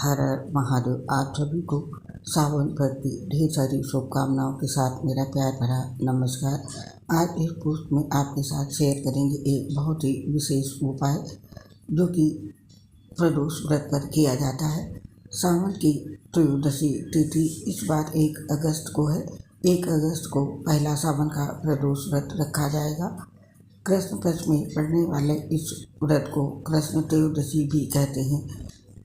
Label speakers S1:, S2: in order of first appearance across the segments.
S1: हर हर महादेव। आप सभी को सावन व्रत की ढेर सारी शुभकामनाओं के साथ मेरा प्यार भरा नमस्कार। आज इस पोस्ट में आपके साथ शेयर करेंगे एक बहुत ही विशेष उपाय जो कि प्रदोष व्रत पर किया जाता है। सावन की त्रयोदशी तिथि इस बार 1 अगस्त को है। 1 अगस्त को पहला सावन का प्रदोष व्रत रखा जाएगा। कृष्ण पक्ष में पड़ने वाले इस व्रत को कृष्ण त्रयोदशी भी कहते हैं।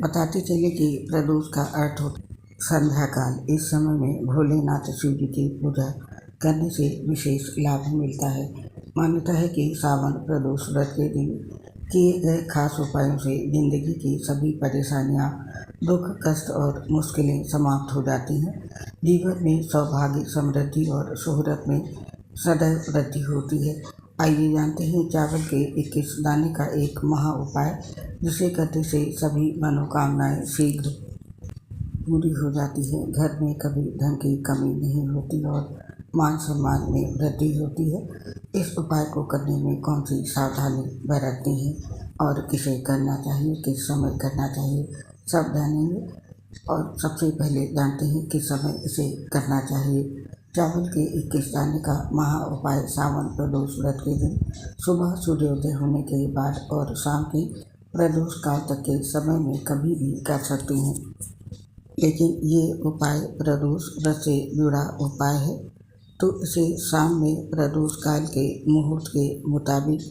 S1: बताते चले कि प्रदोष का अर्थ होता है संध्या काल। इस समय में भोलेनाथ शिव जी की पूजा करने से विशेष लाभ मिलता है। मान्यता है कि सावन प्रदोष व्रत के दिन किए गए खास उपायों से जिंदगी की सभी परेशानियां, दुख, कष्ट और मुश्किलें समाप्त हो जाती हैं। जीवन में सौभाग्य, समृद्धि और शोहरत में सदैव वृद्धि होती है। आइए जानते हैं चावल के 21 दाने का एक महा उपाय जिसे करने से सभी मनोकामनाएं शीघ्र पूरी हो जाती है। घर में कभी धन की कमी नहीं होती और मान सम्मान में वृद्धि होती है। इस उपाय को करने में कौन सी सावधानी बरतनी है और किसे करना चाहिए, किस समय करना चाहिए, सब जानेंगे। और सबसे पहले जानते हैं किस समय इसे करना चाहिए। चावल के 21 दाने का महा उपाय सावन प्रदोष व्रत के दिन सुबह सूर्योदय होने के बाद और शाम के प्रदोष काल तक के समय में कभी भी कर सकते हैं। लेकिन ये उपाय प्रदोष व्रत से जुड़ा उपाय है, तो इसे शाम में प्रदोष काल के मुहूर्त के मुताबिक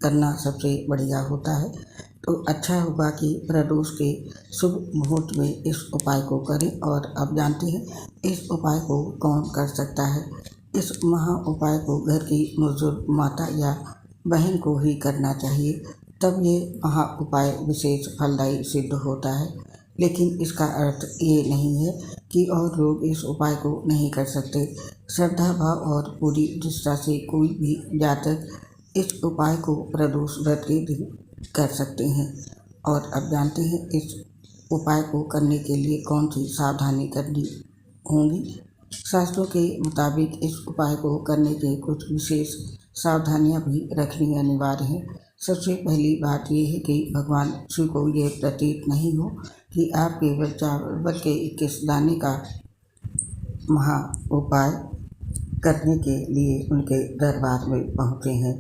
S1: करना सबसे बढ़िया होता है। तो अच्छा होगा कि प्रदोष के शुभ मुहूर्त में इस उपाय को करें। और अब जानते हैं इस उपाय को कौन कर सकता है। इस महा उपाय को घर की बुजुर्ग माता या बहन को ही करना चाहिए, तब ये महा उपाय विशेष फलदायी सिद्ध होता है। लेकिन इसका अर्थ ये नहीं है कि और लोग इस उपाय को नहीं कर सकते। श्रद्धा भाव और पूरी निष्ठा से कोई भी जातक इस उपाय को प्रदोष व्रत के दिन कर सकते हैं। और अब जानते हैं इस उपाय को करने के लिए कौन सी सावधानी करनी होंगी। शास्त्रों के मुताबिक इस उपाय को करने के कुछ विशेष सावधानियां भी रखनी अनिवार्य है। सबसे पहली बात यह है कि भगवान शिव को यह प्रतीत नहीं हो कि आप केवल चावल के 21 दाने का महा उपाय करने के लिए उनके दरबार में पहुँचे हैं।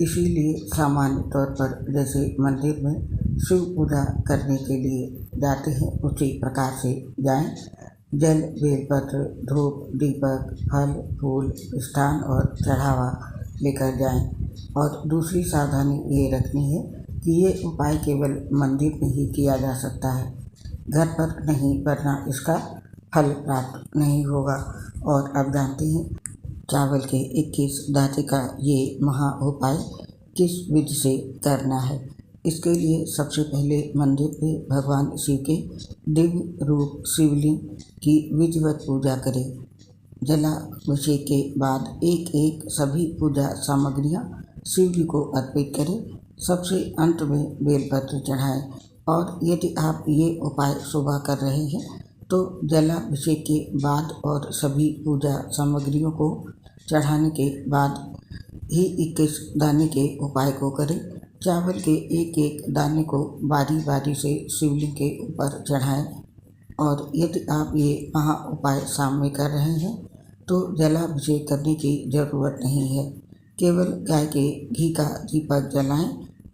S1: इसीलिए सामान्य तौर पर जैसे मंदिर में शिव पूजा करने के लिए जाते हैं उसी प्रकार से जाएं। जल, बेलपत्र, धूप, दीपक, फल, फूल, मिष्ठान और चढ़ावा लेकर जाएं। और दूसरी सावधानी ये रखनी है कि ये उपाय केवल मंदिर में ही किया जा सकता है, घर पर नहीं, वरना इसका फल प्राप्त नहीं होगा। और अब जानते हैं चावल के 21 दाने का ये महा उपाय किस विधि से करना है। इसके लिए सबसे पहले मंदिर में भगवान शिव के दिव्य रूप शिवलिंग की विधिवत पूजा करें। जलाभिषेक के बाद एक एक सभी पूजा सामग्रियां शिव जी को अर्पित करें। सबसे अंत में बेलपत्र चढ़ाएं। और यदि आप ये उपाय सुबह कर रहे हैं तो जलाभिषेक के बाद और सभी पूजा सामग्रियों को चढ़ाने के बाद ही 21 दाने के उपाय को करें। चावल के एक एक दाने को बारी बारी से शिवलिंग के ऊपर चढ़ाएं। और यदि आप ये महा उपाय शाम में कर रहे हैं तो जलाभिषेक करने की ज़रूरत नहीं है। केवल गाय के घी का दीपक जलाएं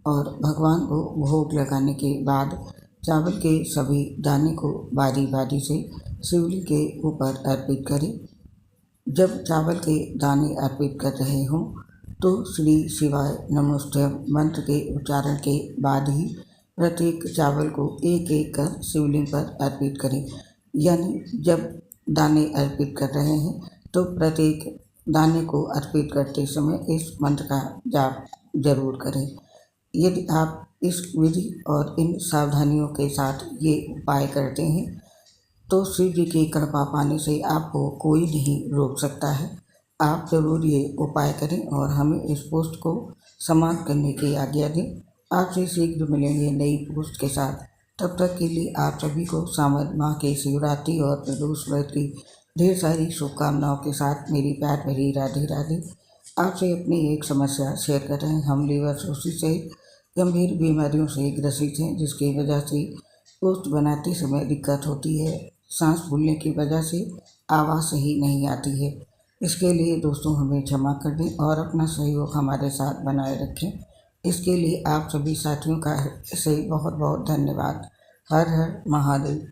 S1: और भगवान को भोग लगाने के बाद चावल के सभी दाने को बारी बारी से शिवलिंग के ऊपर अर्पित करें। जब चावल के दाने अर्पित कर रहे हों तो श्री शिवाय नमोस्तुभ्यं मंत्र के उच्चारण के बाद ही प्रत्येक चावल को एक एक कर शिवलिंग पर अर्पित करें। यानी जब दाने अर्पित कर रहे हैं तो प्रत्येक दाने को अर्पित करते समय इस मंत्र का जाप जरूर करें। यदि आप इस विधि और इन सावधानियों के साथ ये उपाय करते हैं तो शिव जी की कृपा पाने से आपको कोई नहीं रोक सकता है। आप जरूर ये उपाय करें और हमें इस पोस्ट को समाप्त करने की आज्ञा दें। आपसे शीघ्र मिलेंगे नई पोस्ट के साथ। तब तक के लिए आप सभी को सावन माह के शिवरात्रि और प्रदोष व्रत की ढेर सारी शुभकामनाओं के साथ मेरी प्यार भरी राधे राधे। आपसे अपनी एक समस्या शेयर कर रहे हैं। हम लीवर सोसिस से गंभीर बीमारियों से ग्रसित हैं, जिसकी वजह से पोस्ट बनाते समय दिक्कत होती है, सांस फूलने की वजह से आवाज़ सही नहीं आती है। इसके लिए दोस्तों हमें क्षमा कर दें और अपना सहयोग हमारे साथ बनाए रखें। इसके लिए आप सभी साथियों का से बहुत बहुत धन्यवाद। हर हर महादेव।